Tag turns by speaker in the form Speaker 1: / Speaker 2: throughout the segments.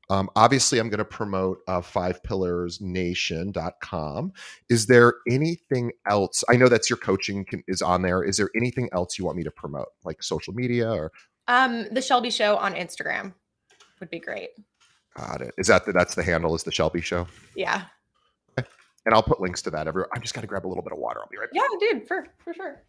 Speaker 1: Obviously, I'm going to promote fivepillarsnation.com. Is there anything else? I know that's your coaching is on there. Is there anything else you want me to promote, like social media or?
Speaker 2: The Shelby Show on Instagram would be great.
Speaker 1: Got it. Is that's the handle? Is the Shelby Show?
Speaker 2: Yeah.
Speaker 1: Okay. And I'll put links to that everywhere. I just got to grab a little bit of water. I'll be right back.
Speaker 2: Yeah, dude, for sure.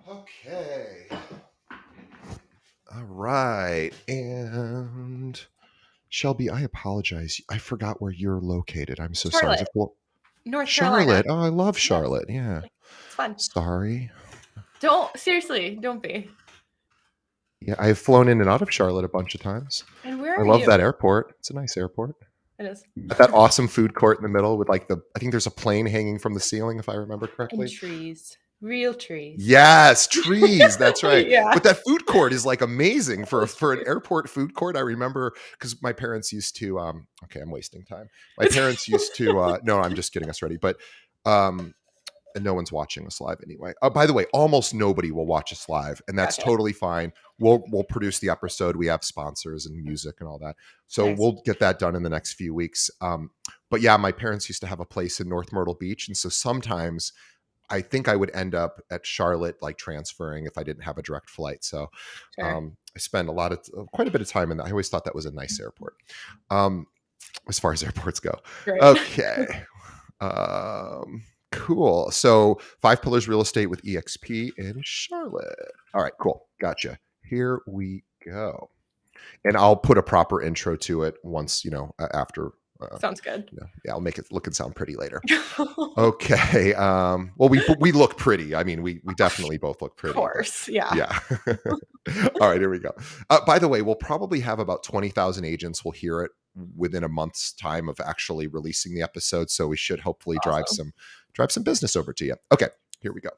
Speaker 1: Okay. All right. And Shelby, I apologize. I forgot where you're located. I'm so sorry.
Speaker 2: Charlotte, North
Speaker 1: Charlotte.
Speaker 2: Carolina.
Speaker 1: Oh, I love Charlotte. Yeah.
Speaker 2: It's fun.
Speaker 1: Sorry.
Speaker 2: Seriously, don't be.
Speaker 1: Yeah, I've flown in and out of Charlotte a bunch of times.
Speaker 2: And where are
Speaker 1: I
Speaker 2: you?
Speaker 1: love that airport. It's a nice airport.
Speaker 2: It is.
Speaker 1: That awesome food court in the middle with I think there's a plane hanging from the ceiling, if I remember correctly.
Speaker 2: And trees. Real trees.
Speaker 1: Yes, trees. That's right.
Speaker 2: Yeah.
Speaker 1: But that food court is like amazing for an airport food court. I remember because my parents used to. Okay, I'm wasting time. My parents used to. No, I'm just getting us ready. But and no one's watching us live anyway. By the way, almost nobody will watch us live, and that's totally fine. We'll produce the episode. We have sponsors and music and all that, so we'll get that done in the next few weeks. But yeah, my parents used to have a place in North Myrtle Beach, and so sometimes I think I would end up at Charlotte, like transferring if I didn't have a direct flight. So I spend quite a bit of time in that. I always thought that was a nice airport, as far as airports go. Great. Okay. Cool. So 5 Pillars Real Estate with EXP in Charlotte. All right, cool. Gotcha. Here we go. And I'll put a proper intro to it once, after.
Speaker 2: Sounds good.
Speaker 1: Yeah, I'll make it look and sound pretty later. Okay. Well, we look pretty. I mean, we definitely both look pretty.
Speaker 2: Of course. Yeah.
Speaker 1: Yeah. All right, here we go. By the way, we'll probably have about 20,000 agents will hear it within a month's time of actually releasing the episode. So we should hopefully drive some business over to you. Okay, here we go.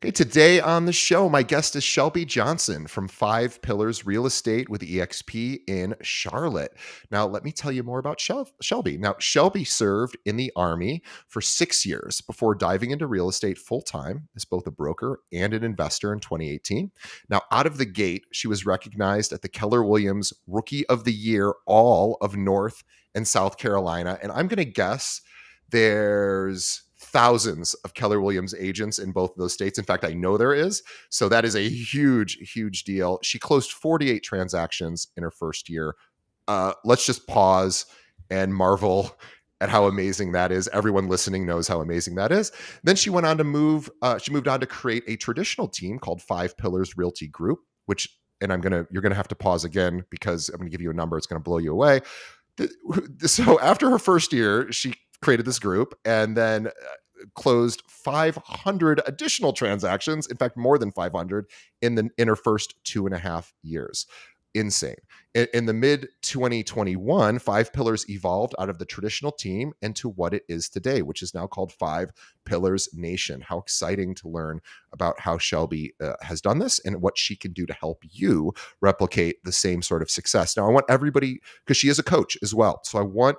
Speaker 1: Okay, today on the show, my guest is Shelby Johnson from 5 Pillars Real Estate with EXP in Charlotte. Now, let me tell you more about Shelby. Now, Shelby served in the Army for 6 years before diving into real estate full-time as both a broker and an investor in 2018. Now, out of the gate, she was recognized at the Keller Williams Rookie of the Year, all of North and South Carolina. And I'm going to guess there's thousands of Keller Williams agents in both of those states. In fact, I know there is. So that is a huge, huge deal. She closed 48 transactions in her first year. Let's just pause and marvel at how amazing that is. Everyone listening knows how amazing that is. Then she went on to moved on to create a traditional team called 5 Pillars Realty Group, you're going to have to pause again because I'm going to give you a number. It's going to blow you away. So after her first year, she created this group and then closed 500 additional transactions. In fact, more than 500 in her first 2.5 years. Insane. In the mid 2021, 5 Pillars evolved out of the traditional team into what it is today, which is now called 5 Pillars Nation. How exciting to learn about how Shelby has done this and what she can do to help you replicate the same sort of success. Now, I want everybody, because she is a coach as well. So I want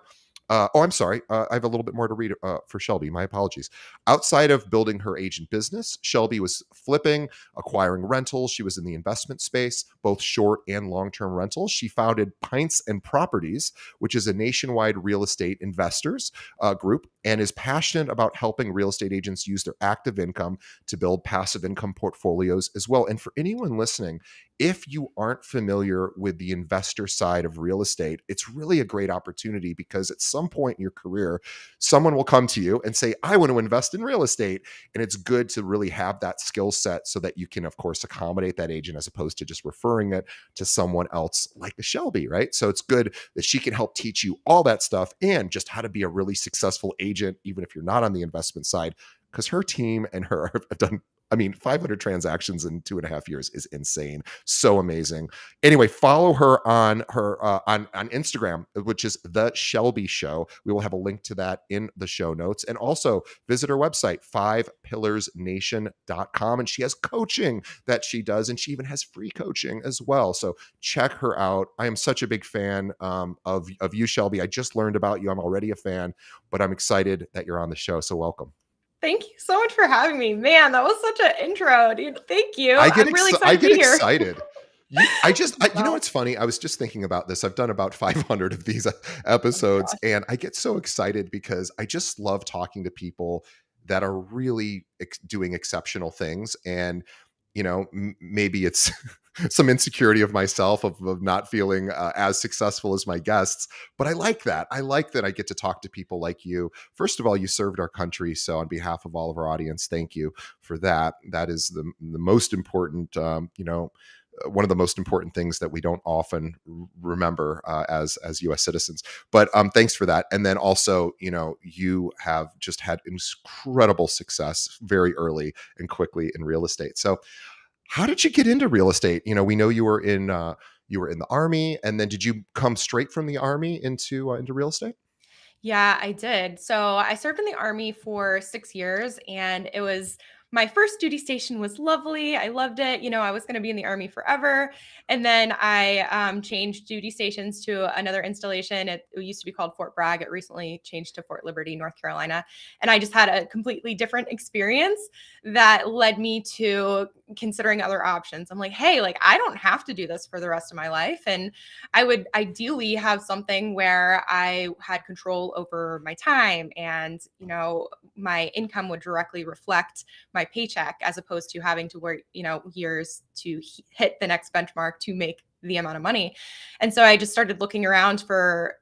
Speaker 1: I'm sorry. I have a little bit more to read for Shelby. My apologies. Outside of building her agent business, Shelby was flipping, acquiring rentals. She was in the investment space, both short and long-term rentals. She founded Pints and Properties, which is a nationwide real estate investors group, and is passionate about helping real estate agents use their active income to build passive income portfolios as well. And for anyone listening, if you aren't familiar with the investor side of real estate, it's really a great opportunity because at some point in your career, someone will come to you and say, I want to invest in real estate. And it's good to really have that skill set so that you can, of course, accommodate that agent as opposed to just referring it to someone else like a Shelby, right? So it's good that she can help teach you all that stuff and just how to be a really successful agent, even if you're not on the investment side, because her team and her have done I mean, 500 transactions in 2.5 years is insane. So amazing. Anyway, follow her on on Instagram, which is the Shelby Show. We will have a link to that in the show notes. And also visit her website, fivepillarsnation.com. And she has coaching that she does, and she even has free coaching as well. So check her out. I am such a big fan of you, Shelby. I just learned about you. I'm already a fan, but I'm excited that you're on the show. So welcome.
Speaker 2: Thank you so much for having me. Man, that was such an intro, dude. Thank you.
Speaker 1: I get
Speaker 2: I'm really
Speaker 1: I
Speaker 2: excited to
Speaker 1: get
Speaker 2: be here.
Speaker 1: excited. You know
Speaker 2: Wow.
Speaker 1: what's funny? I was just thinking about this. I've done about 500 of these
Speaker 2: Oh my
Speaker 1: episodes,
Speaker 2: gosh.
Speaker 1: and I get so excited because I just love talking to people that are really doing exceptional things. And maybe it's some insecurity of myself of not feeling as successful as my guests, but I like that. I like that I get to talk to people like you. First of all, you served our country, so on behalf of all of our audience, thank you for that. That is the most important, one of the most important things that we don't often remember as U.S. citizens. But thanks for that. And then also, you have just had incredible success very early and quickly in real estate. So, how did you get into real estate? We know you were in the army, and then did you come straight from the army into real estate?
Speaker 2: Yeah, I did. So I served in the Army for 6 years, and it was my first duty station was lovely. I loved it. I was going to be in the Army forever. And then I changed duty stations to another installation. It used to be called Fort Bragg. It recently changed to Fort Liberty, North Carolina. And I just had a completely different experience that led me to considering other options. I'm like, hey, like I don't have to do this for the rest of my life. And I would ideally have something where I had control over my time and, my income would directly reflect my paycheck as opposed to having to work, years to hit the next benchmark to make the amount of money. And so I just started looking around for,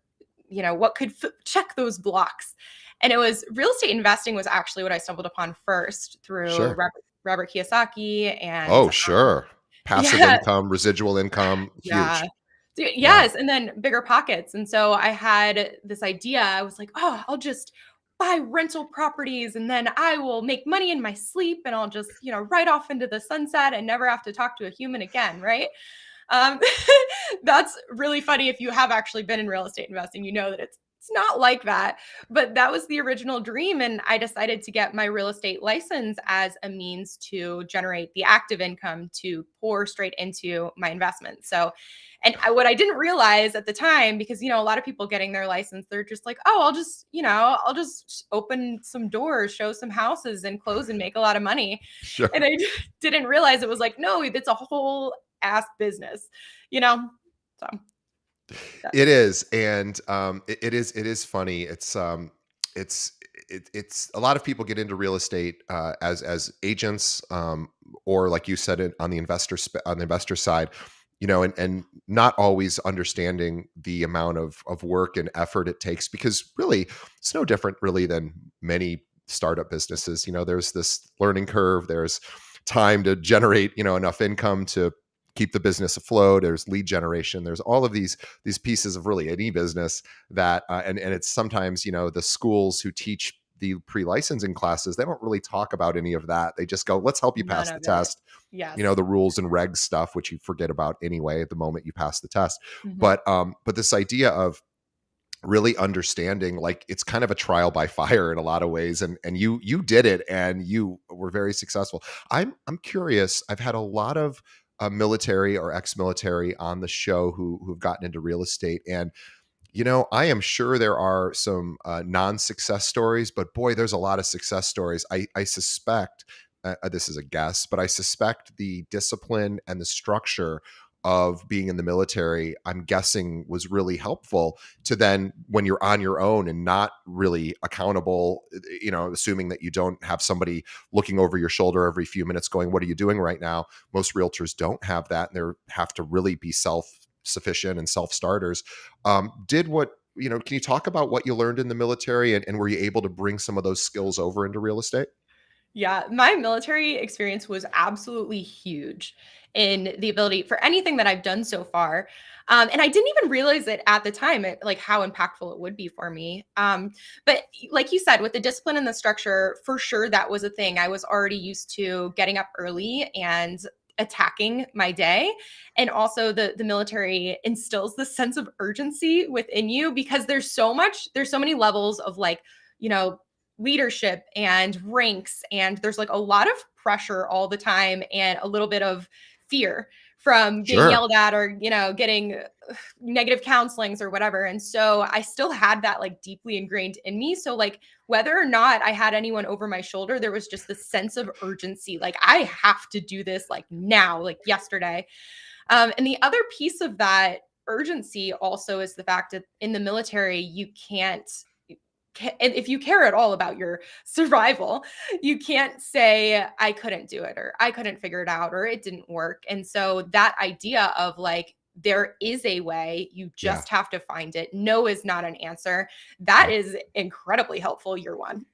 Speaker 2: what could check those blocks. And it was real estate investing was actually what I stumbled upon first through
Speaker 1: Sure.
Speaker 2: Robert Kiyosaki and
Speaker 1: Oh, sure. Passive
Speaker 2: yeah,
Speaker 1: income, residual income,
Speaker 2: yeah.
Speaker 1: huge. Yeah.
Speaker 2: Yes, and then bigger pockets. And so I had this idea. I was like, "Oh, I'll just buy rental properties and then I will make money in my sleep and I'll just, ride off into the sunset and never have to talk to a human again," right? Um, that's really funny if you have actually been in real estate investing, you know that it's not like that. But that was the original dream. And I decided to get my real estate license as a means to generate the active income to pour straight into my investment. So, and what I didn't realize at the time, because, a lot of people getting their license, they're just like, oh, I'll just open some doors, show some houses and close and make a lot of money. And
Speaker 1: Sure.
Speaker 2: I didn't realize it was like, no, it's a whole ass business, you know? So that,
Speaker 1: It is, and it is funny. It's it's a lot of people get into real estate as agents, or like you said, on the on the investor side, and not always understanding the amount of work and effort it takes, because really it's no different really than many startup businesses. There's this learning curve. There's time to generate enough income to keep the business afloat. There's lead generation. There's all of these pieces of really any business that and it's sometimes the schools who teach the pre-licensing classes, they don't really talk about any of that. They just go, let's help you
Speaker 2: none
Speaker 1: pass the
Speaker 2: of it.
Speaker 1: test,
Speaker 2: Yes.
Speaker 1: the rules and regs stuff, which you forget about anyway at the moment you pass the test.
Speaker 2: Mhm.
Speaker 1: But this idea of really understanding, like, it's kind of a trial by fire in a lot of ways, and you did it and you were very successful. I'm curious. I've had a lot of military or ex-military on the show who've gotten into real estate, and I am sure there are some non-success stories, but boy, there's a lot of success stories. I suspect, this is a guess, but I suspect the discipline and the structure of being in the military, I'm guessing, was really helpful to then when you're on your own and not really accountable, assuming that you don't have somebody looking over your shoulder every few minutes going, what are you doing right now? Most realtors don't have that, and they have to really be self-sufficient and self-starters. Did what Can you talk about what you learned in the military, and were you able to bring some of those skills over into real estate?
Speaker 2: Yeah, my military experience was absolutely huge in the ability for anything that I've done so far. And I didn't even realize it at the time, like how impactful it would be for me. But like you said, with the discipline and the structure, for sure, that was a thing. I was already used to getting up early and attacking my day. And also the military instills this sense of urgency within you because there's so many levels of like, you know, leadership and ranks, and there's like a lot of pressure all the time and a little bit of fear from being
Speaker 1: Sure.
Speaker 2: yelled at or getting negative counselings or whatever. And so I still had that like deeply ingrained in me. So like whether or not I had anyone over my shoulder, there was just this sense of urgency, like I have to do this like now, like yesterday. And the other piece of that urgency also is the fact that in the military you can't, if you care at all about your survival, you can't say, I couldn't do it, or I couldn't figure it out, or it didn't work. And so that idea of like, there is a way, you
Speaker 1: Yeah.
Speaker 2: just have to find it. No is not an answer. That
Speaker 1: Yep.
Speaker 2: is incredibly helpful year one.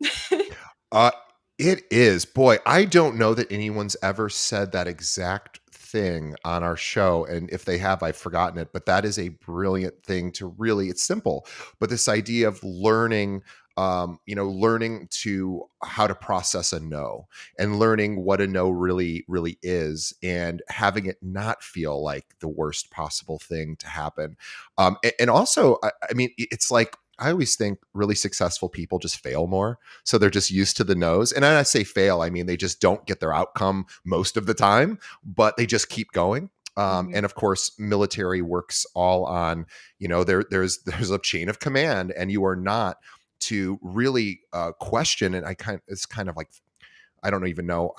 Speaker 1: Uh, it is. Boy, I don't know that anyone's ever said that exact thing on our show. And if they have, I've forgotten it. But that is a brilliant thing to really, it's simple. But this idea of learning, learning to how to process a no and learning what a no really, really is and having it not feel like the worst possible thing to happen. And also, I mean, it's like, I always think really successful people just fail more. So they're just used to the nose. And when I say fail, I mean they just don't get their outcome most of the time, but they just keep going.
Speaker 2: Mhm.
Speaker 1: And of course, military works all on, there's a chain of command, and you are not to really question. And it's kind of like, I don't even know,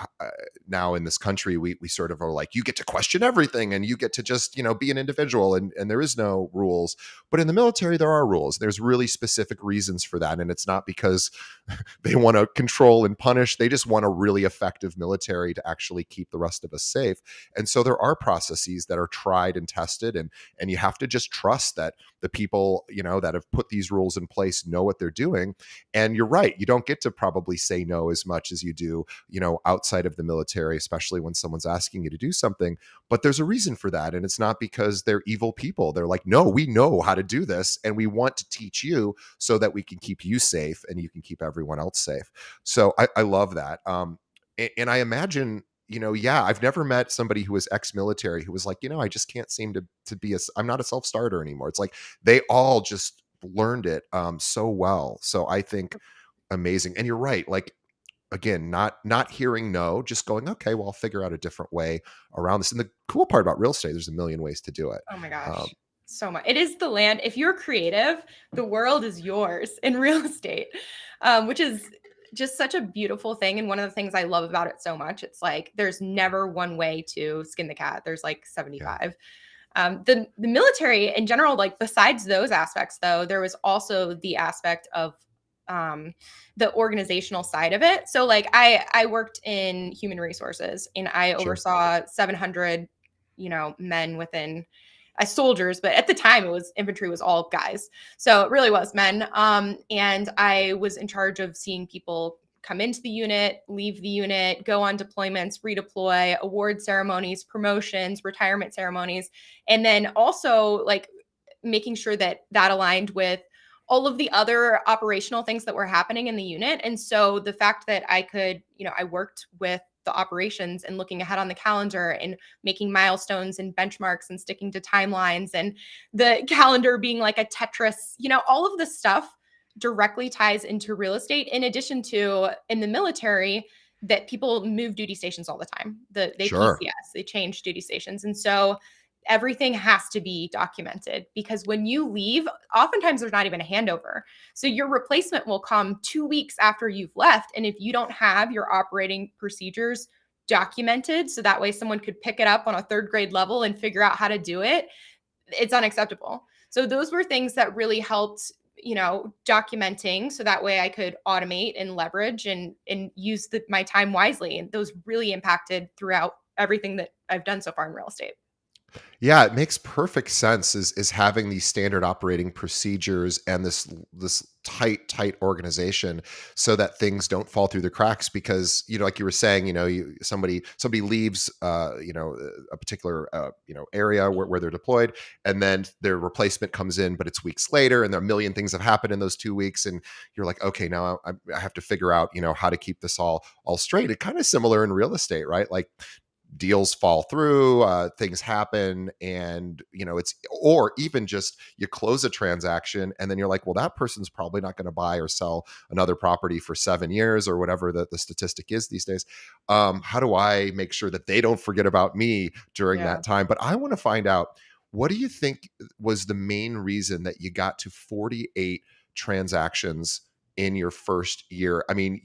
Speaker 1: now in this country, we sort of are like, you get to question everything and you get to just, be an individual, and there is no rules. But in the military, there are rules. There's really specific reasons for that. And it's not because they want to control and punish. They just want a really effective military to actually keep the rest of us safe. And so there are processes that are tried and tested, and you have to just trust that the people, that have put these rules in place know what they're doing. And you're right, you don't get to probably say no as much as you do, outside of the military, especially when someone's asking you to do something. But there's a reason for that. And it's not because they're evil people. They're like, no, we know how to do this, and we want to teach you so that we can keep you safe and you can keep everyone else safe. So I love that. And I imagine, yeah, I've never met somebody who was ex-military who was like, I just can't seem to be I'm not a self-starter anymore. It's like they all just learned it so well. So I think amazing. And you're right. Like, again, not hearing no, just going, okay, well, I'll figure out a different way around this. And the cool part about real estate, there's a million ways to do it.
Speaker 2: Oh my
Speaker 1: Um,
Speaker 2: gosh. So much. It is the land. If you're creative, the world is yours in real estate, which is just such a beautiful thing. And one of the things I love about it so much, it's like there's never one way to skin the cat. There's like
Speaker 1: yeah,
Speaker 2: 75. The military in general, like besides those aspects, though, there was also the aspect of um, the organizational side of it. So like I worked in human resources and I
Speaker 1: sure.
Speaker 2: oversaw 700, men within as soldiers, but at the time it was infantry was all guys. So it really was men. And I was in charge of seeing people come into the unit, leave the unit, go on deployments, redeploy, award ceremonies, promotions, retirement ceremonies, and then also like making sure that that aligned with all of the other operational things that were happening in the unit. And so the fact that I could, I worked with the operations and looking ahead on the calendar and making milestones and benchmarks and sticking to timelines and the calendar being like a Tetris, all of this stuff directly ties into real estate in addition to in the military that people move duty stations all the time. They
Speaker 1: Sure.
Speaker 2: PCS, they change duty stations. And so everything has to be documented because when you leave, oftentimes there's not even a handover. So your replacement will come 2 weeks after you've left. And if you don't have your operating procedures documented, so that way someone could pick it up on a third grade level and figure out how to do it, it's unacceptable. So those were things that really helped, documenting so that way I could automate and leverage and use my time wisely. And those really impacted throughout everything that I've done so far in real estate.
Speaker 1: Yeah, it makes perfect sense is having these standard operating procedures and this tight organization so that things don't fall through the cracks because like you were saying, somebody leaves a particular area where they're deployed, and then their replacement comes in, but it's weeks later and there are a million things have happened in those 2 weeks, and you're like, okay, now I have to figure out how to keep this all straight. It kind of similar in real estate, right? Like deals fall through, things happen, and it's, or even just you close a transaction and then you're like, well, that person's probably not going to buy or sell another property for 7 years or whatever the statistic is these days. How do I make sure that they don't forget about me during
Speaker 2: Yeah.
Speaker 1: that time? But I want to find out, what do you think was the main reason that you got to 48 transactions in your first year? I mean,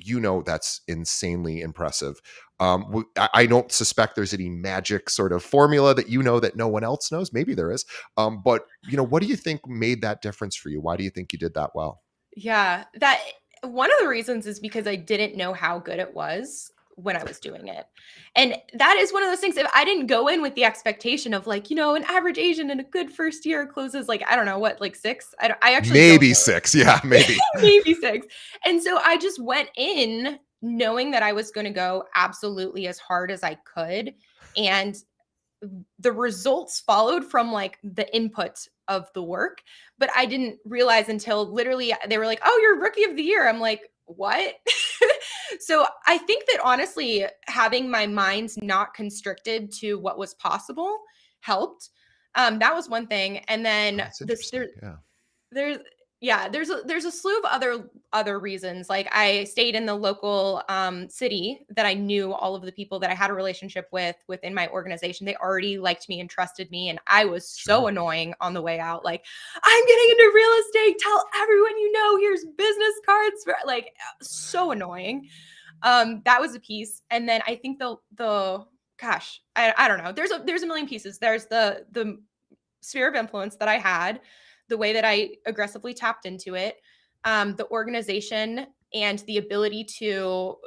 Speaker 1: that's insanely impressive. I don't suspect there's any magic sort of formula that that no one else knows. Maybe there is. But what do you think made that difference for you? Why do you think you did that well?
Speaker 2: Yeah, that one of the reasons is because I didn't know how good it was when I was doing it. And that is one of those things, if I didn't go in with the expectation of like, an average Asian in a good first year closes like, I don't know what, like 6. I actually don't
Speaker 1: Maybe
Speaker 2: know.
Speaker 1: six. Yeah, maybe.
Speaker 2: Maybe 6. And so I just went in knowing that I was going to go absolutely as hard as I could, and the results followed from like the input of the work. But I didn't realize until literally they were like, "Oh, you're rookie of the year." I'm like, "What?" So I think that honestly, having my mind not constricted to what was possible helped. That was one thing. And
Speaker 1: Oh,
Speaker 2: then
Speaker 1: that's interesting. Yeah.
Speaker 2: there's yeah, there's a slew of other reasons. Like I stayed in the local city that I knew all of the people that I had a relationship with within my organization. They already liked me and trusted me, and I was so
Speaker 1: Sure.
Speaker 2: annoying on the way out. Like, I'm getting into real estate. Tell everyone you know. Here's business cards for like, so annoying. That was a piece, and then I think the gosh, I don't know. There's a million pieces. There's the sphere of influence that I had, the way that I aggressively tapped into it, the organization, and the ability to.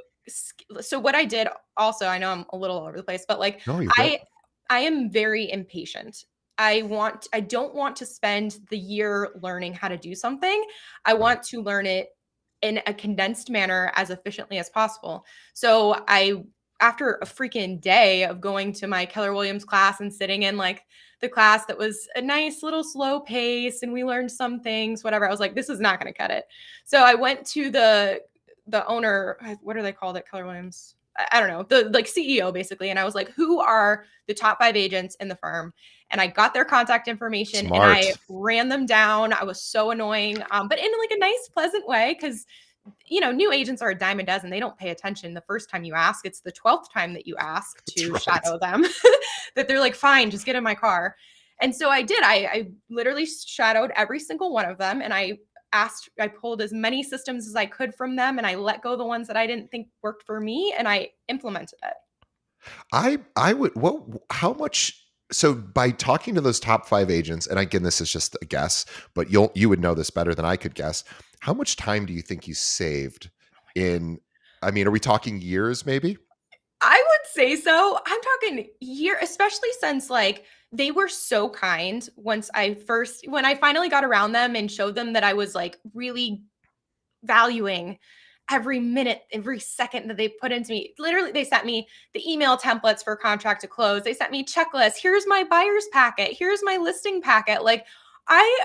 Speaker 2: So what I did also, I know I'm a little all over the place, but like
Speaker 1: No, you're great.
Speaker 2: I I am very impatient. I don't want to spend the year learning how to do something. I
Speaker 1: Right.
Speaker 2: want to learn it in a condensed manner as efficiently as possible. So I after a freaking day of going to my Keller Williams class and sitting in like the class that was a nice little slow pace and we learned some things, whatever. I was like, this is not going to cut it. So I went to the owner, what are they called at Keller Williams? I don't know, the like CEO basically. And I was like, who are the top 5 agents in the firm? And I got their contact information and I
Speaker 1: Smart.
Speaker 2: ran them down. I was so annoying, but in like a nice, pleasant way because new agents are a dime a dozen. They don't pay attention the first time you ask. It's the 12th time that you ask
Speaker 1: That's
Speaker 2: to
Speaker 1: right.
Speaker 2: shadow them that they're like, fine, just get in my car. And so I did. I literally shadowed every single one of them. And I pulled as many systems as I could from them. And I let go the ones that I didn't think worked for me. And I implemented it.
Speaker 1: I would, what, how much, so by talking to those top 5 agents, and again, this is just a guess, but you would know this better than I could guess. How much time do you think you saved in, I mean, are we talking years maybe?
Speaker 2: I would say so. I'm talking year, especially since like they were so kind when I finally got around them and showed them that I was like really valuing every minute, every second that they put into me. Literally, they sent me the email templates for contract to close. They sent me checklists. Here's my buyer's packet. Here's my listing packet. Like I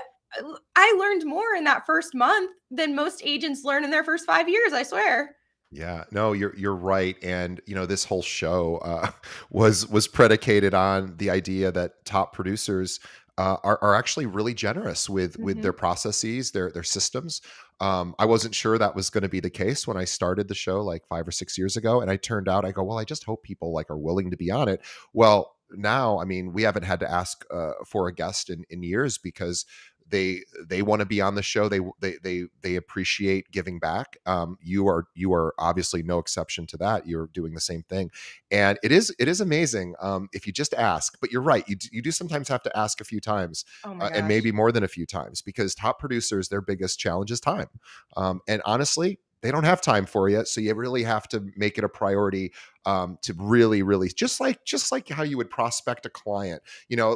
Speaker 2: I learned more in that first month than most agents learn in their first 5 years, I swear.
Speaker 1: Yeah, no, you're right, and this whole show was predicated on the idea that top producers are actually really generous with their
Speaker 2: Mhm.
Speaker 1: processes, their systems. I wasn't sure that was going to be the case when I started the show like 5 or 6 years ago, and I turned out, I go, well, I just hope people like are willing to be on it. Well, now, I mean, we haven't had to ask for a guest in years because they want to be on the show. They appreciate giving back. You are obviously no exception to that. You're doing the same thing, and it is amazing if you just ask. But you're right. You do sometimes have to ask a few times,
Speaker 2: Oh my
Speaker 1: and
Speaker 2: gosh.
Speaker 1: maybe more than a few times, because top producers, their biggest challenge is time. And honestly, they don't have time for you. So you really have to make it a priority, to really, really, just like how you would prospect a client.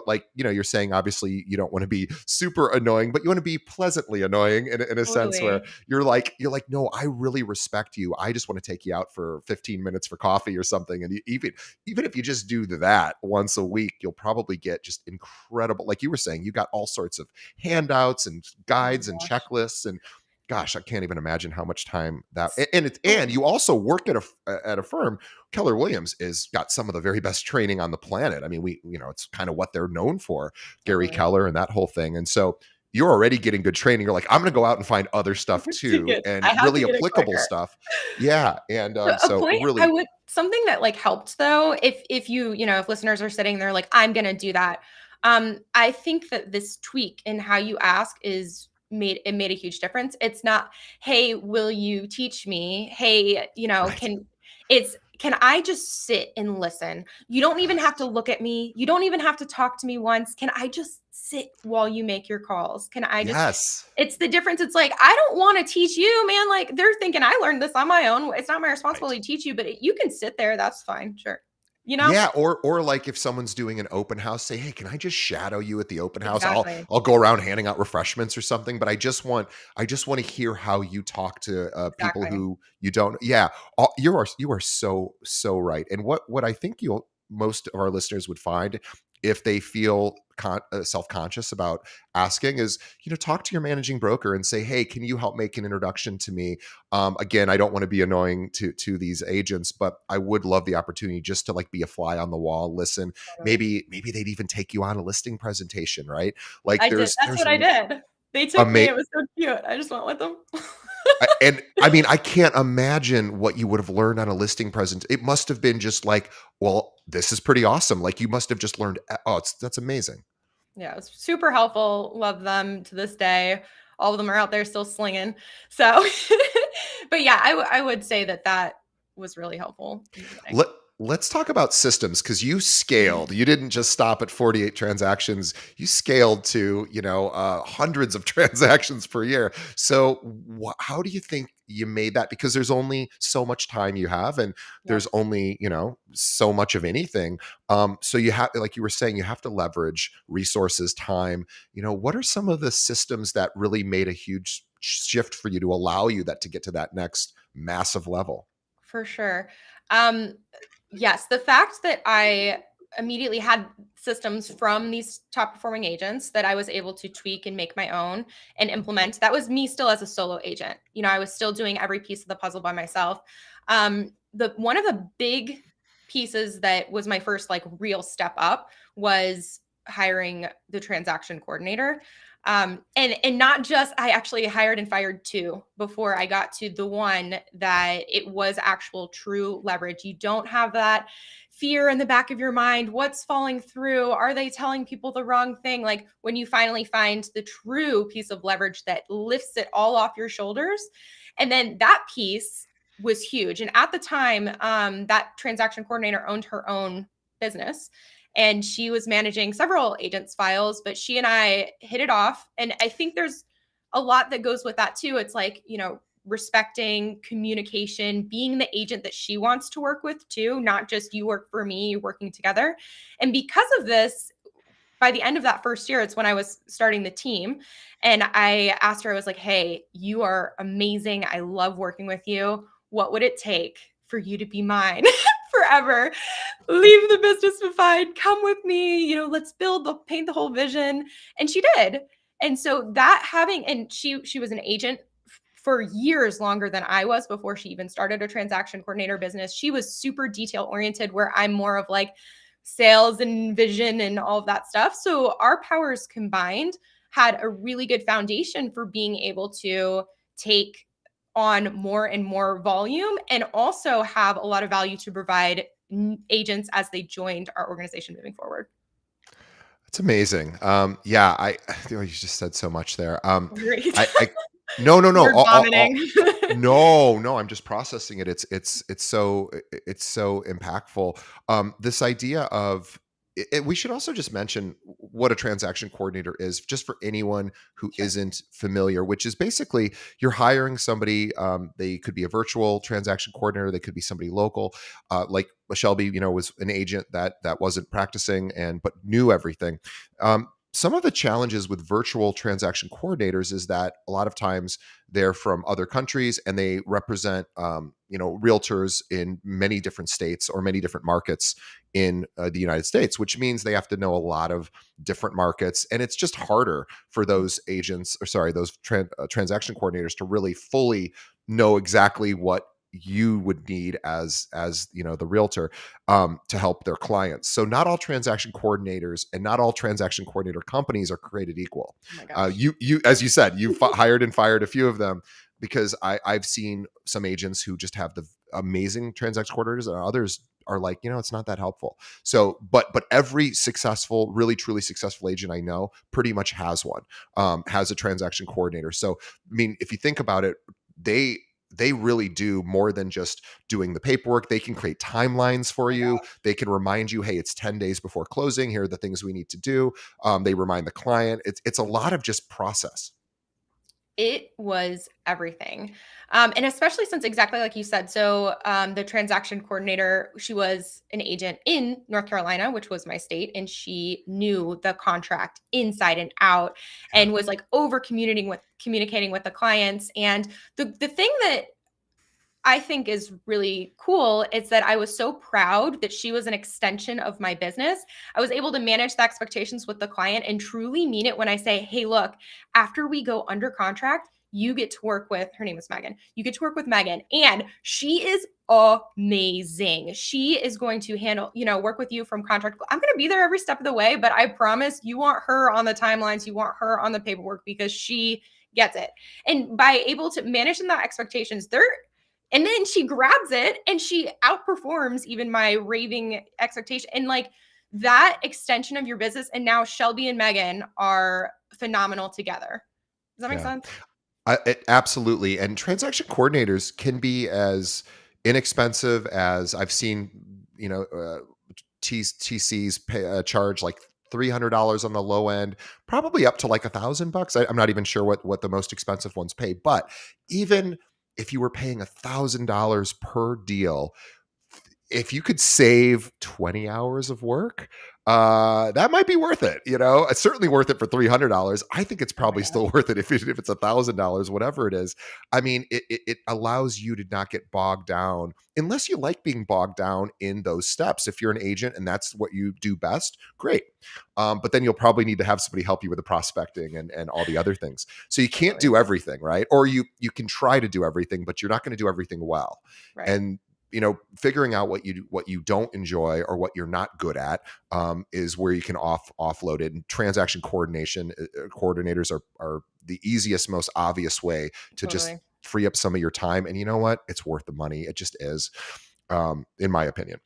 Speaker 1: Like, you're saying obviously you don't want to be super annoying, but you want to be pleasantly annoying in a sense where
Speaker 2: Totally.
Speaker 1: you're like, no, I really respect you. I just want to take you out for 15 minutes for coffee or something. And even if you just do that once a week, you'll probably get just incredible, like you were saying, you got all sorts of handouts and
Speaker 2: Oh my
Speaker 1: guides and
Speaker 2: gosh.
Speaker 1: checklists. And gosh, I can't even imagine how much time that,
Speaker 2: So
Speaker 1: and you also work at a firm. Keller Williams is got some of the very best training on the planet. I mean, it's kind of what they're known for, Gary
Speaker 2: totally.
Speaker 1: Keller and that whole thing. And so you're already getting good training. You're like, I'm going to go out and find other stuff
Speaker 2: To
Speaker 1: too,
Speaker 2: get
Speaker 1: and
Speaker 2: I had to
Speaker 1: really
Speaker 2: get it
Speaker 1: applicable
Speaker 2: quicker.
Speaker 1: stuff. Yeah. And
Speaker 2: A
Speaker 1: so
Speaker 2: point I
Speaker 1: really,
Speaker 2: would something that, like, helped though, if if listeners are sitting there like, "I'm gonna do that," I think that this tweak in how you ask is made a huge difference. It's not, "Hey, will you teach me?" "Hey,
Speaker 1: right.
Speaker 2: can I just sit and listen? You don't even have to look at me. You don't even have to talk to me once. Can I just sit while you make your calls? Can I just"
Speaker 1: Yes.
Speaker 2: It's the difference. It's like, I don't want to teach you, man. Like, they're thinking I learned this on my own. It's not my
Speaker 1: Right.
Speaker 2: responsibility to teach you, but you can sit there. That's fine. Sure. You know?
Speaker 1: Yeah, or like if someone's doing an open house, say, "Hey, can I just shadow you at the open house? I'll
Speaker 2: Exactly.
Speaker 1: I'll go around handing out refreshments or something, but I just want to hear how you talk to people
Speaker 2: Exactly.
Speaker 1: who you don't." Yeah, you are so right. And what I think you'll most of our listeners would find if they feel self-conscious about asking is, talk to your managing broker and say, "Hey, can you help make an introduction to me? Again, I don't want to be annoying to these agents, but I would love the opportunity just to like be a fly on the wall, listen.
Speaker 2: Totally.
Speaker 1: Maybe they'd even take you on a listing presentation, right? Like
Speaker 2: I did. That's
Speaker 1: there's
Speaker 2: what I did. They took me.
Speaker 1: ama-
Speaker 2: It was so cute. I just went with them.
Speaker 1: and I mean, I can't imagine what you would have learned on a listing present. It must have been just like, well, this is pretty awesome. Like you must have just learned. Oh, that's amazing.
Speaker 2: Yeah, it was super helpful. Love them to this day. All of them are out there still slinging. So, but yeah, I would say that that was really helpful in the beginning.
Speaker 1: Let Let's talk about systems because you scaled. You didn't just stop at 48 transactions. You scaled to, hundreds of transactions per year. So, how do you think you made that? Because there's only so much time you have, and there's
Speaker 2: Yes,
Speaker 1: only, so much of anything. So you have, like you were saying, you have to leverage resources, time. What are some of the systems that really made a huge shift for you to allow you that to get to that next massive level?
Speaker 2: for sure. Um, yes, the fact that I immediately had systems from these top performing agents that I was able to tweak and make my own and implement, that was me still as a solo agent. I was still doing every piece of the puzzle by myself. The one of the big pieces that was my first like real step up was hiring the transaction coordinator. And not just, I actually hired and fired two before I got to the one that it was actual true leverage. You don't have that fear in the back of your mind. What's falling through? Are they telling people the wrong thing? Like when you finally find the true piece of leverage that lifts it all off your shoulders. And then that piece was huge. And at the time, that transaction coordinator owned her own business and she was managing several agents' files, but she and I hit it off. And I think there's a lot that goes with that too. It's like, respecting communication, being the agent that she wants to work with too, not just you work for me, you're working together. And because of this, by the end of that first year, it's when I was starting the team. And I asked her, I was like, hey, you are amazing. I love working with you. What would it take for you to be mine forever? Leave the business behind. Come with me. Let's paint the whole vision. And she did. And so that having, and she was an agent for years longer than I was before she even started a transaction coordinator business. She was super detail oriented, where I'm more of like sales and vision and all of that stuff. So our powers combined had a really good foundation for being able to take on more and more volume and also have a lot of value to provide agents as they joined our organization moving forward.
Speaker 1: It's amazing. Yeah, you just said so much there.
Speaker 2: Great.
Speaker 1: I no, no, no.
Speaker 2: Word vomiting.
Speaker 1: No, no. I'm just processing it. It's so impactful. This idea of we should also just mention. what a transaction coordinator is, just for anyone who
Speaker 2: Sure.
Speaker 1: isn't familiar, which is basically you're hiring somebody. They could be a virtual transaction coordinator. They could be somebody local, like Shelby, was an agent that wasn't practicing and but knew everything. Some of the challenges with virtual transaction coordinators is that a lot of times they're from other countries and they represent realtors in many different states or many different markets in the United States, which means they have to know a lot of different markets, and it's just harder for those agents, or sorry, those transaction coordinators to really fully know exactly what you would need as the realtor, to help their clients. So not all transaction coordinators and not all transaction coordinator companies are created equal.
Speaker 2: Oh my gosh.
Speaker 1: You as you said, you hired and fired a few of them, because I've seen some agents who just have the amazing transaction coordinators, and others are like, it's not that helpful. So, but every successful, really truly successful agent I know pretty much has one, has a transaction coordinator. So, I mean, if you think about it, they they really do more than just doing the paperwork. They can create timelines for
Speaker 2: Oh my
Speaker 1: you.
Speaker 2: gosh.
Speaker 1: They can remind you, hey, it's 10 days before closing. Here are the things we need to do. They remind the client. It's a lot of just process.
Speaker 2: It was everything. And especially since exactly like you said, so the transaction coordinator, she was an agent in North Carolina, which was my state, and she knew the contract inside and out
Speaker 1: Yeah.
Speaker 2: and was like over communicating with the clients. And the thing that I think is really cool is that I was so proud that she was an extension of my business. I was able to manage the expectations with the client and truly mean it when I say, hey, look, after we go under contract, you get to work with, her name is Megan. You get to work with Megan, and she is amazing. She is going to handle, work with you from contract. I'm going to be there every step of the way, but I promise you want her on the timelines, you want her on the paperwork because she gets it. And by able to manage that expectations, and then she grabs it and she outperforms even my raving expectation. And like that extension of your business. And now Shelby and Megan are phenomenal together. Does that make
Speaker 1: Yeah.
Speaker 2: sense?
Speaker 1: Absolutely. And transaction coordinators can be as inexpensive as I've seen, you know, uh, TCs charge like $300 on the low end, probably up to like $1,000. I'm not even sure what the most expensive ones pay, but even if you were paying $1,000 per deal, if you could save 20 hours of work, that might be worth it. It's certainly worth it for $300. I think it's
Speaker 2: Oh my
Speaker 1: probably
Speaker 2: gosh.
Speaker 1: still worth it if it's $1,000, whatever it is. I mean, it allows you to not get bogged down, unless you like being bogged down in those steps. If you're an agent and that's what you do best, great. But then you'll probably need to have somebody help you with the prospecting and all the other things. So you can't
Speaker 2: Totally.
Speaker 1: do everything, right? Or you can try to do everything, but you're not going to do everything well.
Speaker 2: Right.
Speaker 1: And figuring out what you don't enjoy or what you're not good at, is where you can offload it. And transaction coordinators are the easiest, most obvious way to just
Speaker 2: Totally.
Speaker 1: free up some of your time. And you know what? It's worth the money. It just is. In my opinion.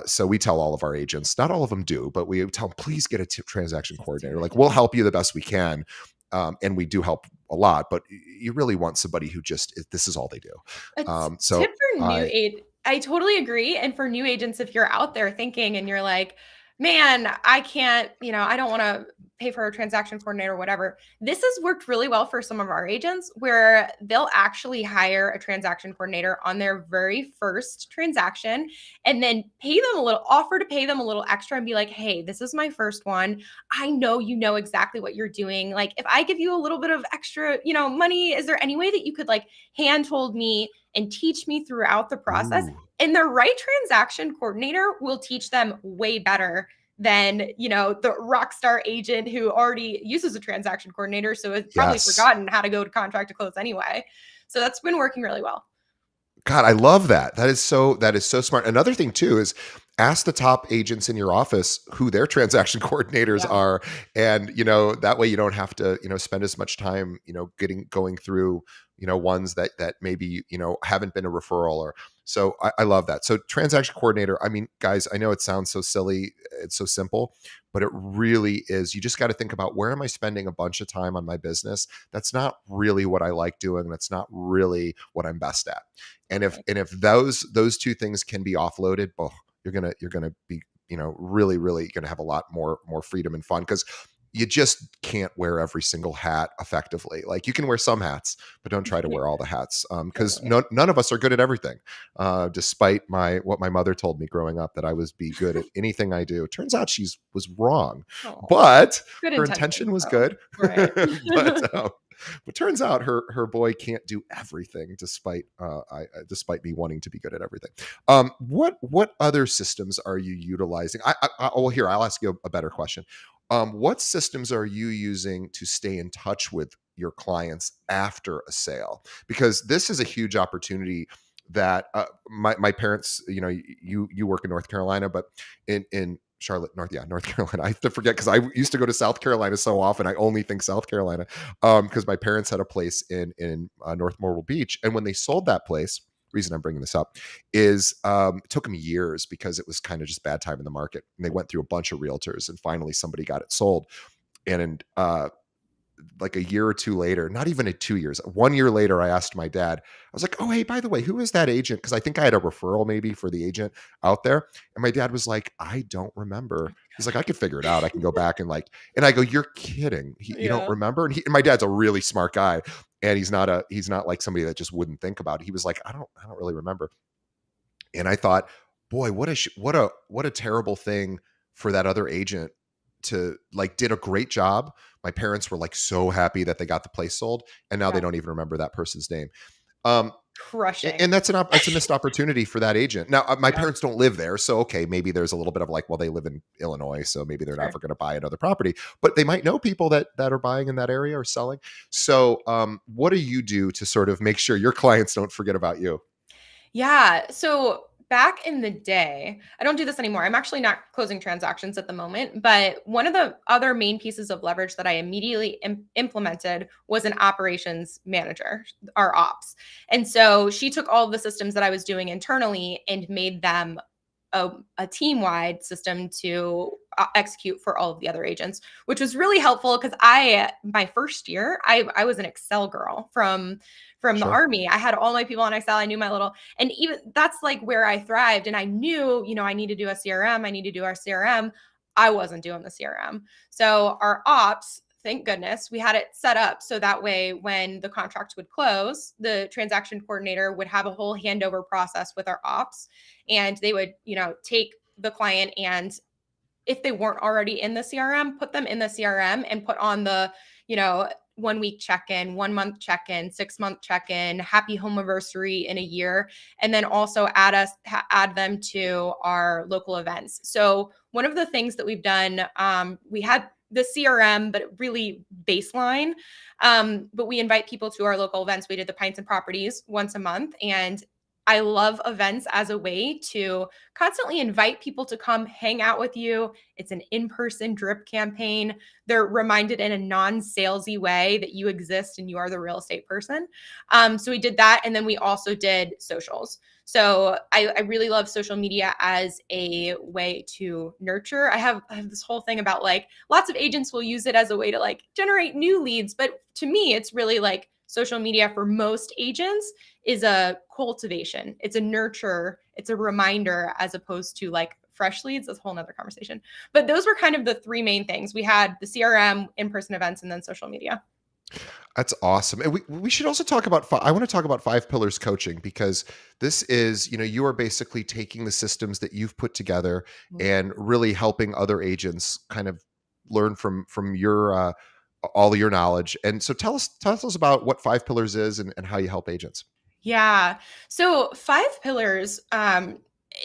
Speaker 1: So we tell all of our agents, not all of them do, but we tell them, please get a transaction
Speaker 2: Just do
Speaker 1: coordinator. Like,
Speaker 2: it.
Speaker 1: we'll help you the best we can. And we do help a lot, but you really want somebody who just, this is all they do.
Speaker 2: A
Speaker 1: So
Speaker 2: tip for new
Speaker 1: I,
Speaker 2: age, I totally agree. And for new agents, if you're out there thinking and you're like, man, I can't, I don't want to pay for a transaction coordinator or whatever. This has worked really well for some of our agents where they'll actually hire a transaction coordinator on their very first transaction and then offer to pay them a little extra and be like, hey, this is my first one. I know you know exactly what you're doing. Like, if I give you a little bit of extra, money, is there any way that you could like handhold me and teach me throughout the process?
Speaker 1: ooh,
Speaker 2: And the right transaction coordinator will teach them way better than, the rock star agent who already uses a transaction coordinator. So has probably
Speaker 1: yes.
Speaker 2: forgotten how to go to contract to close anyway. So that's been working really well.
Speaker 1: God, I love that. That is so smart. Another thing too is ask the top agents in your office who their transaction coordinators
Speaker 2: Yeah,
Speaker 1: are, and that way you don't have to spend as much time going through ones that maybe haven't been a referral. Or so I love that. So transaction coordinator. I mean, guys, I know it sounds so silly, it's so simple, but it really is. You just got to think about, where am I spending a bunch of time on my business? That's not really what I like doing. That's not really what I'm best at. And if
Speaker 2: totally.
Speaker 1: and if those two things can be offloaded, oh, you're gonna be really, really going to have a lot more freedom and fun, because you just can't wear every single hat effectively. Like, you can wear some hats, but don't try to wear all the hats, because
Speaker 2: Totally.
Speaker 1: none of us are good at everything. Despite what my mother told me growing up, that I was be good at anything I do. It turns out was wrong,
Speaker 2: Oh,
Speaker 1: but
Speaker 2: good
Speaker 1: her
Speaker 2: intentions
Speaker 1: intention was
Speaker 2: though.
Speaker 1: good.
Speaker 2: Right.
Speaker 1: But turns out her boy can't do everything, despite me wanting to be good at everything. What other systems are you utilizing? Well, here, I'll ask you a better question. What systems are you using to stay in touch with your clients after a sale? Because this is a huge opportunity that, my parents, you work in North Carolina, but in Charlotte, North Carolina. I have to forget, because I used to go to South Carolina so often. I only think South Carolina, because my parents had a place in North Myrtle Beach, and when they sold that place, reason I'm bringing this up is, it took them years, because it was kind of just bad time in the market, and they went through a bunch of realtors, and finally somebody got it sold. And like a year or two later, not even 2 years, 1 year later, I asked my dad, I was like, oh, hey, by the way, who is that agent? Because I think I had a referral maybe for the agent out there. And my dad was like, I don't remember. He's like, I could figure it out. I can go back and I go, you're kidding. You don't
Speaker 2: Yeah.
Speaker 1: remember? And my dad's a really smart guy. And he's not like somebody that just wouldn't think about it. He was like, I don't really remember. And I thought, boy, what a terrible thing for that other agent to, like, did a great job. My parents were like so happy that they got the place sold, and now they
Speaker 2: Yeah.
Speaker 1: don't even remember that person's name. Um,
Speaker 2: Crushing.
Speaker 1: and that's a missed opportunity for that agent. Now, my
Speaker 2: Yeah.
Speaker 1: parents don't live there, so okay, maybe there's a little bit of like, well, they live in Illinois, so maybe they're
Speaker 2: Sure.
Speaker 1: never going to buy another property, but they might know people that are buying in that area or selling. So, what do you do to sort of make sure your clients don't forget about you?
Speaker 2: Yeah. So back in the day, I don't do this anymore. I'm actually not closing transactions at the moment. But one of the other main pieces of leverage that I immediately implemented was an operations manager, our ops. And so she took all of the systems that I was doing internally and made them a team wide system to execute for all of the other agents, which was really helpful because my first year, I was an Excel girl from the
Speaker 1: Sure.
Speaker 2: army. I had all my people on Excel. I knew my little, and even that's like where I thrived. And I knew, I need to do a CRM. I need to do our CRM. I wasn't doing the CRM. So our ops, thank goodness, we had it set up so that way when the contract would close, the transaction coordinator would have a whole handover process with our ops, and they would, take the client and if they weren't already in the CRM, put them in the CRM and put on the, 1 week check-in, 1 month check-in, 6 month check-in, happy home anniversary in a year, and then also add them to our local events. So one of the things that we've done, we had the CRM, but really baseline. But we invite people to our local events. We did the Pints and Properties once a month, and I love events as a way to constantly invite people to come hang out with you. It's an in-person drip campaign. They're reminded in a non-salesy way that you exist and you are the real estate person. So we did that, and then we also did socials. So I really love social media as a way to nurture. I have this whole thing about like lots of agents will use it as a way to like generate new leads, but to me, it's really like social media for most agents is a cultivation. It's a nurture. It's a reminder as opposed to like fresh leads. That's a whole nother conversation. But those were kind of the three main things. We had the CRM, in-person events, and then social media.
Speaker 1: That's awesome. And we should also talk about, I want to talk about five pillars coaching, because this is, you are basically taking the systems that you've put together and really helping other agents kind of learn from your, all of your knowledge. And so tell us about what five pillars is, and how you help agents.
Speaker 2: Yeah. So five pillars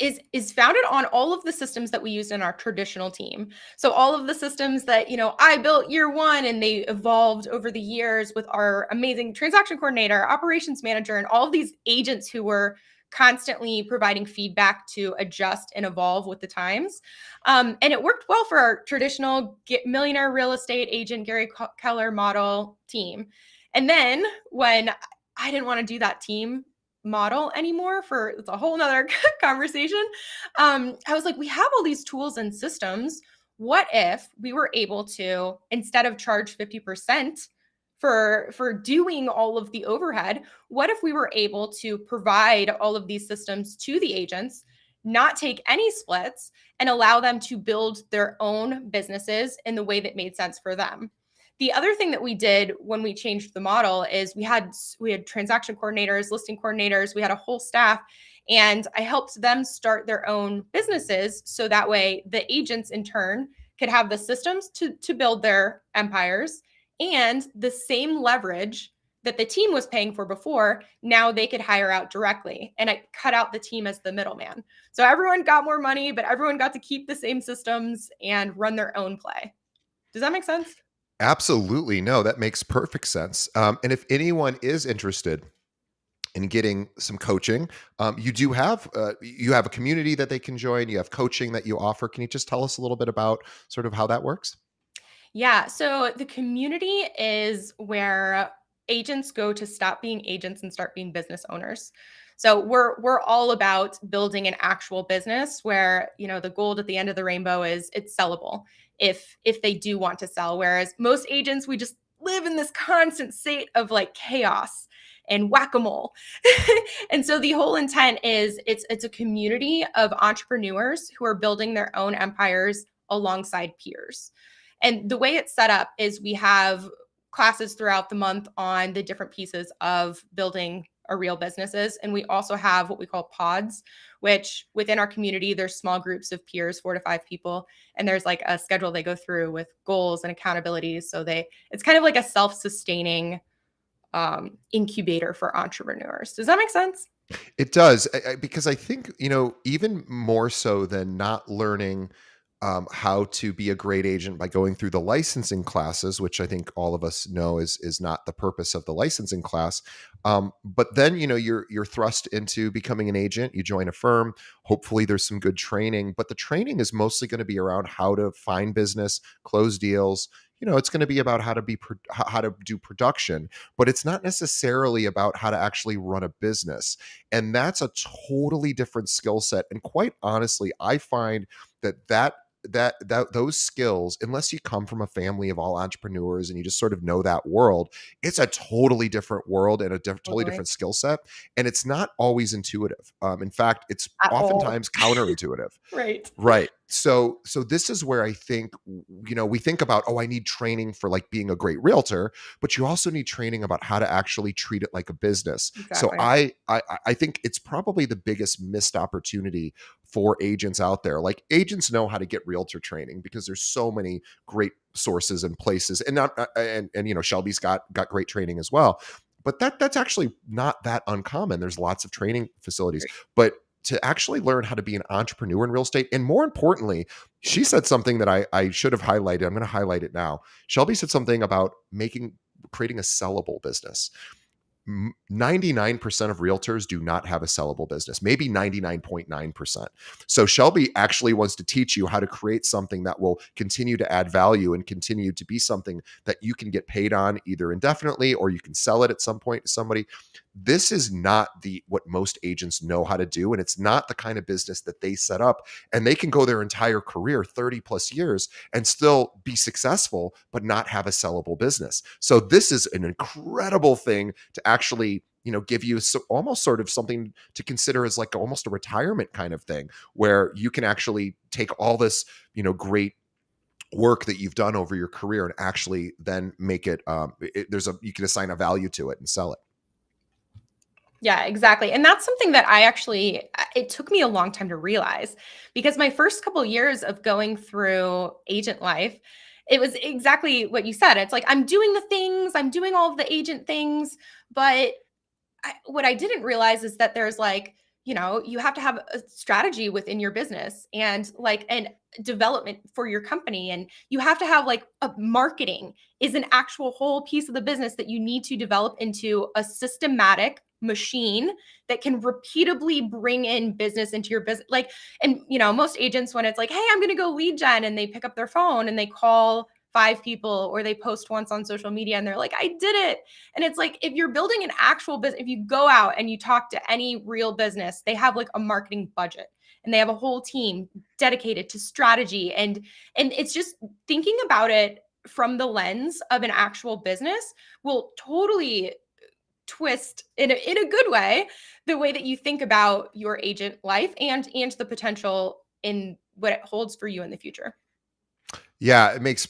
Speaker 2: is founded on all of the systems that we used in our traditional team. So all of the systems that I built year one, and they evolved over the years with our amazing transaction coordinator, operations manager, and all of these agents who were constantly providing feedback to adjust and evolve with the times. And it worked well for our traditional millionaire real estate agent Gary Keller model team. And then when I didn't want to do that team model anymore, for it's a whole nother conversation. I was like, we have all these tools and systems. What if we were able to, instead of charge 50% for doing all of the overhead, what if we were able to provide all of these systems to the agents not take any splits, and allow them to build their own businesses in the way that made sense for them. The other thing that we did when we changed the model is we had transaction coordinators, listing coordinators, we had a whole staff, and I helped them start their own businesses so that way the agents in turn could have the systems to build their empires and the same leverage that the team was paying for before, now they could hire out directly. And it cut out the team as the middleman. So everyone got more money, but everyone got to keep the same systems and run their own play. Does that make sense?
Speaker 1: Absolutely. No, that makes perfect sense. And if anyone is interested in getting some coaching, you have a community that they can join. You have coaching that you offer. Can you just tell us a little bit about sort of how that works?
Speaker 2: Yeah. So the community is where agents go to stop being agents and start being business owners. So we're all about building an actual business where, the gold at the end of the rainbow is it's sellable if they do want to sell. Whereas most agents, we just live in this constant state of like chaos and whack-a-mole. And so the whole intent is it's a community of entrepreneurs who are building their own empires alongside peers. And the way it's set up is we have classes throughout the month on the different pieces of building a real businesses. And we also have what we call pods, which within our community, there's small groups of peers, 4 to 5 people. And there's like a schedule they go through with goals and accountabilities. So it's kind of like a self-sustaining incubator for entrepreneurs. Does that make sense?
Speaker 1: It does, because I think, even more so than not learning how to be a great agent by going through the licensing classes, which I think all of us know is not the purpose of the licensing class. But then, you're thrust into becoming an agent. You join a firm. Hopefully, there's some good training, but the training is mostly going to be around how to find business, close deals. It's going to be about how to do production, but it's not necessarily about how to actually run a business. And that's a totally different skill set. And quite honestly, I find that those skills, unless you come from a family of all entrepreneurs and you just sort of know that world, it's a totally different world and a totally
Speaker 2: Totally.
Speaker 1: different skill set. And it's not always intuitive. In fact, it's
Speaker 2: At all.
Speaker 1: oftentimes counterintuitive.
Speaker 2: Right.
Speaker 1: Right. So this is where I think, we think about, oh, I need training for like being a great realtor, but you also need training about how to actually treat it like a business. So
Speaker 2: Exactly.
Speaker 1: I think it's probably the biggest missed opportunity for agents out there. Like, agents know how to get realtor training because there's so many great sources and places, and not and Shelby's got great training as well. But that's actually not that uncommon. There's lots of training facilities, but to actually learn how to be an entrepreneur in real estate. And more importantly, she said something that I should have highlighted. I'm going to highlight it now. Shelby said something about creating a sellable business. 99% of realtors do not have a sellable business, maybe 99.9%. So Shelby actually wants to teach you how to create something that will continue to add value and continue to be something that you can get paid on either indefinitely, or you can sell it at some point to somebody. This is not what most agents know how to do, and it's not the kind of business that they set up, and they can go their entire career, 30 plus years, and still be successful but not have a sellable business. So this is an incredible thing to actually give you almost sort of something to consider as like almost a retirement kind of thing, where you can actually take all this great work that you've done over your career and actually then make it, you can assign a value to it and sell it.
Speaker 2: Yeah, exactly. And that's something that it took me a long time to realize because my first couple of years of going through agent life, it was exactly what you said. It's like, I'm doing the things, I'm doing all of the agent things, but what I didn't realize is that there's like, you have to have a strategy within your business and like an development for your company. And you have to have like a marketing is an actual whole piece of the business that you need to develop into a systematic machine that can repeatably bring in business into your business. Like, and most agents, when it's like, hey, I'm going to go lead gen, and they pick up their phone and they call 5 people or they post once on social media and they're like, I did it. And it's like, if you're building an actual business, if you go out and you talk to any real business, they have like a marketing budget and they have a whole team dedicated to strategy. And it's just thinking about it from the lens of an actual business will totally twist in a good way the way that you think about your agent life and the potential in what it holds for you in the future.
Speaker 1: Yeah, it makes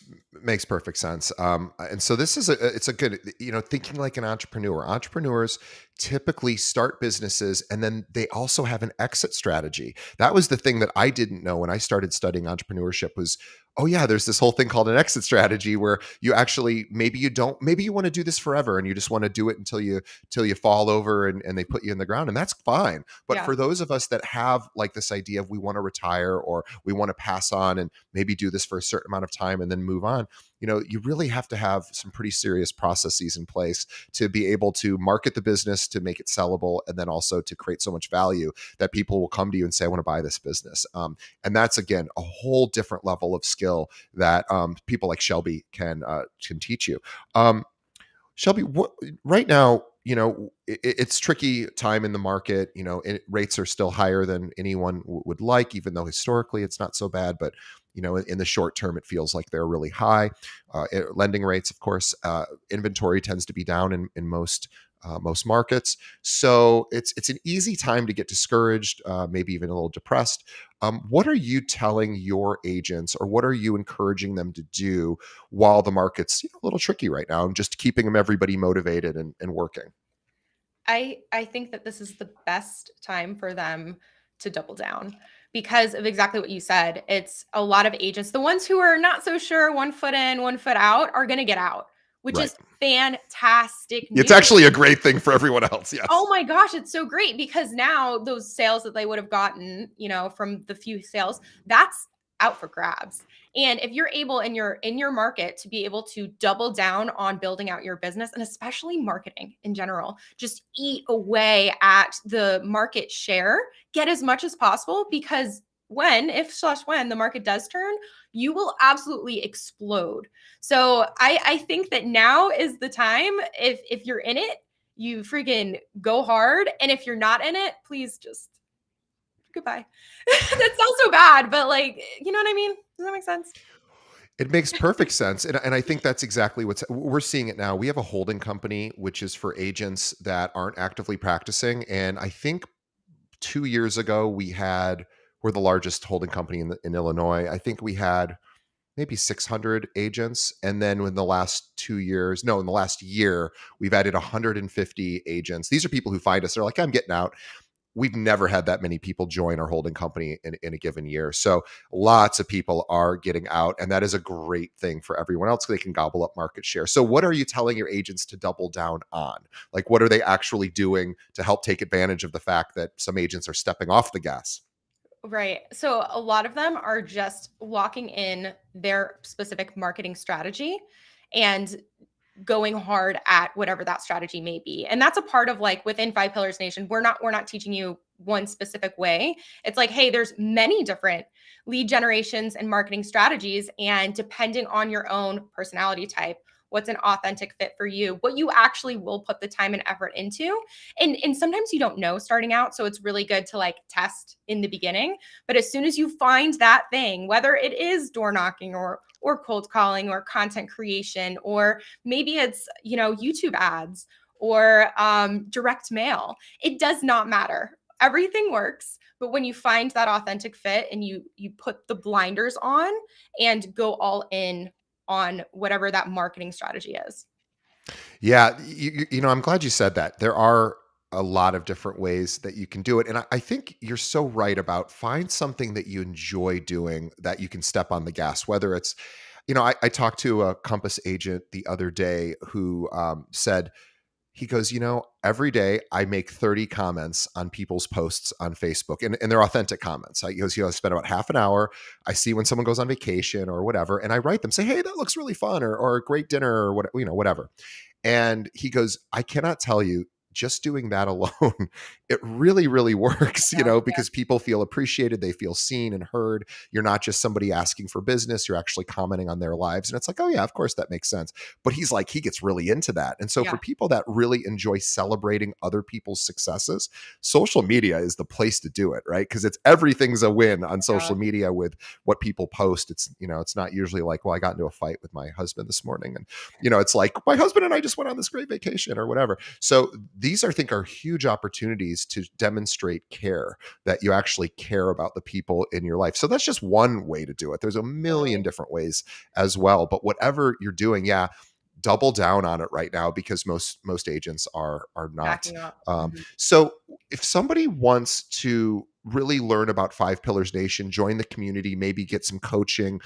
Speaker 1: perfect sense. And so this is it's a good, thinking like an entrepreneur. Entrepreneurs typically start businesses and then they also have an exit strategy. That was the thing that I didn't know when I started studying entrepreneurship was, oh yeah, there's this whole thing called an exit strategy where you actually maybe you want to do this forever and you just want to do it until you fall over and they put you in the ground, and that's fine. But
Speaker 2: Yeah.
Speaker 1: for those of us that have like this idea of we want to retire or we want to pass on and maybe do this for a certain amount of time and then move on, you really have to have some pretty serious processes in place to be able to market the business, to make it sellable, and then also to create so much value that people will come to you and say, I want to buy this business. And that's, again, a whole different level of skill that people like Shelby can teach you. Shelby, right now, it's tricky time in the market. Rates are still higher than anyone would like, even though historically it's not so bad. But in the short term, it feels like they're really high. Lending rates, of course, inventory tends to be down in most markets, so it's an easy time to get discouraged, maybe even a little depressed. What are you telling your agents, or what are you encouraging them to do while the market's a little tricky right now, and just keeping everybody motivated and working?
Speaker 2: I think that this is the best time for them to double down because of exactly what you said. It's a lot of agents, the ones who are not so sure, one foot in, one foot out, are going to get out, which
Speaker 1: Right.
Speaker 2: is fantastic
Speaker 1: It's
Speaker 2: news.
Speaker 1: actually a great thing for everyone else.
Speaker 2: Oh
Speaker 1: Yes.
Speaker 2: my gosh, it's so great because now those sales that they would have gotten, from the few sales, that's out for grabs. And if you're able in your market to be able to double down on building out your business, and especially marketing in general, just eat away at the market share, get as much as possible, because when the market does turn, you will absolutely explode. So I think that now is the time. If you're in it, you freaking go hard. And if you're not in it, please just goodbye. That sounds so bad, but like, you know what I mean? Does that make sense?
Speaker 1: It makes perfect sense. And I think that's exactly we're seeing it now. We have a holding company, which is for agents that aren't actively practicing. And I think 2 years ago, we're the largest holding company in Illinois. I think we had maybe 600 agents. And then in the last 2 years, no, in the last year, we've added 150 agents. These are people who find us. They're like, I'm getting out. We've never had that many people join our holding company in a given year. So lots of people are getting out, and that is a great thing for everyone else. They can gobble up market share. So what are you telling your agents to double down on? Like, what are they actually doing to help take advantage of the fact that some agents are stepping off the gas?
Speaker 2: Right. So a lot of them are just locking in their specific marketing strategy and going hard at whatever that strategy may be. And that's a part of, like, within Five Pillars Nation, we're not teaching you one specific way. It's like, hey, there's many different lead generations and marketing strategies, and depending on your own personality type, what's an authentic fit for you, what you actually will put the time and effort into. And sometimes you don't know starting out, so it's really good to like test in the beginning. But as soon as you find that thing, whether it is door knocking or cold calling or content creation, or maybe it's YouTube ads or direct mail, it does not matter. Everything works. But when you find that authentic fit and you put the blinders on and go all in on whatever that marketing strategy is.
Speaker 1: Yeah, I'm glad you said that. There are a lot of different ways that you can do it. And I think you're so right about find something that you enjoy doing that you can step on the gas, whether it's, I talked to a Compass agent the other day who said, he goes, every day I make 30 comments on people's posts on Facebook, and they're authentic comments. He goes, I spend about half an hour. I see when someone goes on vacation or whatever, and I write them, say, hey, that looks really fun, or a great dinner, or what, whatever. And he goes, I cannot tell you just doing that alone, it really, really works,
Speaker 2: Yeah.
Speaker 1: because people feel appreciated. They feel seen and heard. You're not just somebody asking for business. You're actually commenting on their lives. And it's like, oh, yeah, of course, that makes sense. But he's like, he gets really into that. And so for
Speaker 2: Yeah.
Speaker 1: people that really enjoy celebrating other people's successes, social media is the place to do it, right? Because it's everything's a win on
Speaker 2: Yeah.
Speaker 1: social media with what people post. It's not usually like, well, I got into a fight with my husband this morning. And, it's like, my husband and I just went on this great vacation or whatever. So these, I think, are huge opportunities to demonstrate care, that you actually care about the people in your life. So that's just one way to do it. There's a million
Speaker 2: Totally.
Speaker 1: different ways as well. But whatever you're doing, yeah, double down on it right now, because most agents are not.
Speaker 2: Backing up.
Speaker 1: So if somebody wants to really learn about Five Pillars Nation, join the community, maybe get some coaching,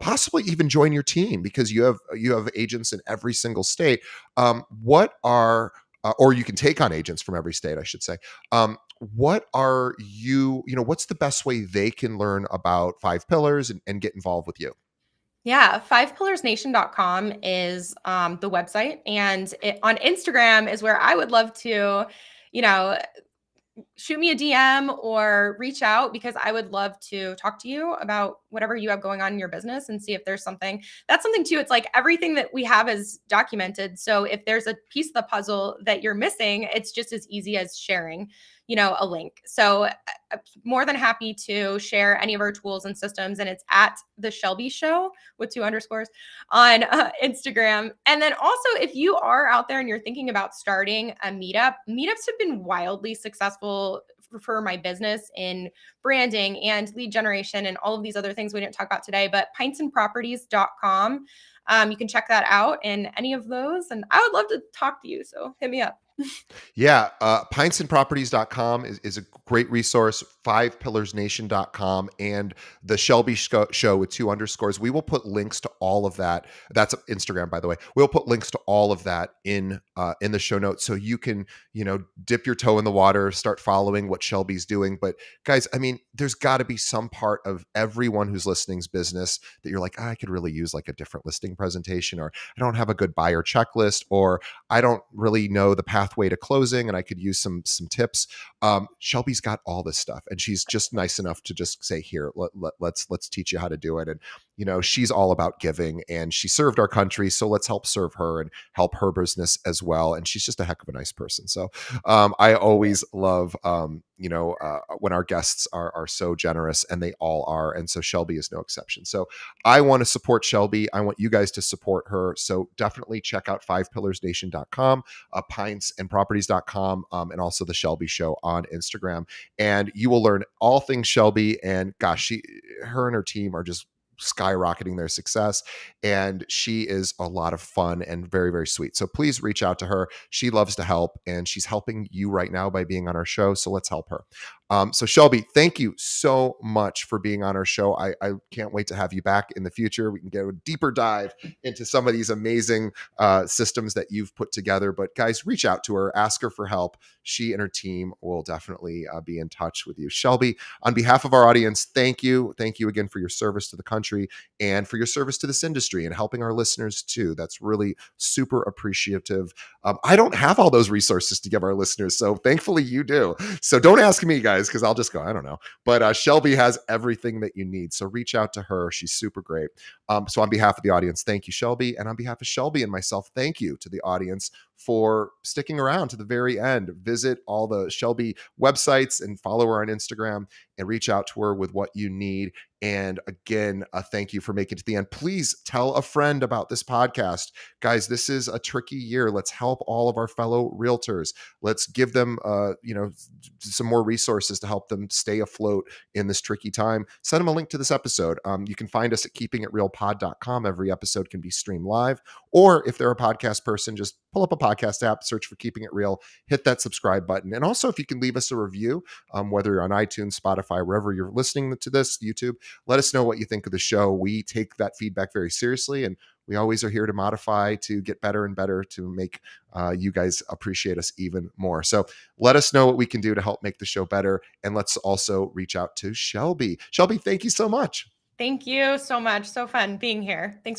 Speaker 1: possibly even join your team, because you have agents in every single state. What are Or you can take on agents from every state, I should say. What are what's the best way they can learn about Five Pillars and get involved with you?
Speaker 2: Yeah, fivepillarsnation.com is the website. And on Instagram is where I would love to, you know, shoot me a DM or reach out, because I would love to talk to you about whatever you have going on in your business and see if there's something. That's something too. It's like everything that we have is documented. So if there's a piece of the puzzle that you're missing, it's just as easy as sharing, a link. So I'm more than happy to share any of our tools and systems. And it's at the Shelby Show with 2 underscores on Instagram. And then also, if you are out there and you're thinking about starting a meetups have been wildly successful for my business in branding and lead generation and all of these other things we didn't talk about today. But pintsandproperties.com, you can check that out in any of those. And I would love to talk to you. So hit me up.
Speaker 1: Yeah, pintsandproperties.com is a great resource, fivepillarsnation.com, and the Shelby Show with 2 underscores. We will put links to all of that. That's Instagram, by the way. We'll put links to all of that in the show notes, so you can, dip your toe in the water, start following what Shelby's doing. But guys, I mean, there's got to be some part of everyone who's listening's business that you're like, I could really use like a different listing presentation, or I don't have a good buyer checklist, or I don't really know the pathway to closing and I could use some tips. Shelby's got all this stuff, and she's just nice enough to just say, here, let's teach you how to do it. And she's all about giving, and she served our country, so let's help serve her and help her business as well. And she's just a heck of a nice person. So I always love when our guests are so generous, and they all are. And so Shelby is no exception. So I want to support Shelby. I want you guys to support her. So definitely check out fivepillarsnation.com, pintsandproperties.com, and also the Shelby Show on Instagram. And you will learn all things Shelby. And gosh, her and her team are just skyrocketing their success, and she is a lot of fun and very, very sweet. So please reach out to her. She loves to help, and she's helping you right now by being on our show, so let's help her. So Shelby, thank you so much for being on our show. I can't wait to have you back in the future. We can get a deeper dive into some of these amazing systems that you've put together. But guys, reach out to her, ask her for help. She and her team will definitely be in touch with you. Shelby, on behalf of our audience, thank you. Thank you again for your service to the country and for your service to this industry and helping our listeners too. That's really super appreciative. I don't have all those resources to give our listeners, so thankfully you do. So don't ask me, guys, because I'll just go, I don't know. But Shelby has everything that you need. So reach out to her. She's super great. So on behalf of the audience, thank you, Shelby. And on behalf of Shelby and myself, thank you to the audience for sticking around to the very end. Visit all the Shelby websites and follow her on Instagram and reach out to her with what you need. And again, thank you for making it to the end. Please tell a friend about this podcast. Guys, this is a tricky year. Let's help all of our fellow realtors. Let's give them, some more resources to help them stay afloat in this tricky time. Send them a link to this episode. You can find us at keepingitrealpod.com. Every episode can be streamed live. Or if they're a podcast person, just pull up a podcast app, search for Keeping It Real, hit that subscribe button. And also, if you can leave us a review, whether you're on iTunes, Spotify, wherever you're listening to this, YouTube, let us know what you think of the show. We take that feedback very seriously, and we always are here to modify, to get better and better, to make you guys appreciate us even more. So let us know what we can do to help make the show better. And let's also reach out to Shelby. Shelby, thank you so much.
Speaker 2: Thank you so much. So fun being here. Thanks for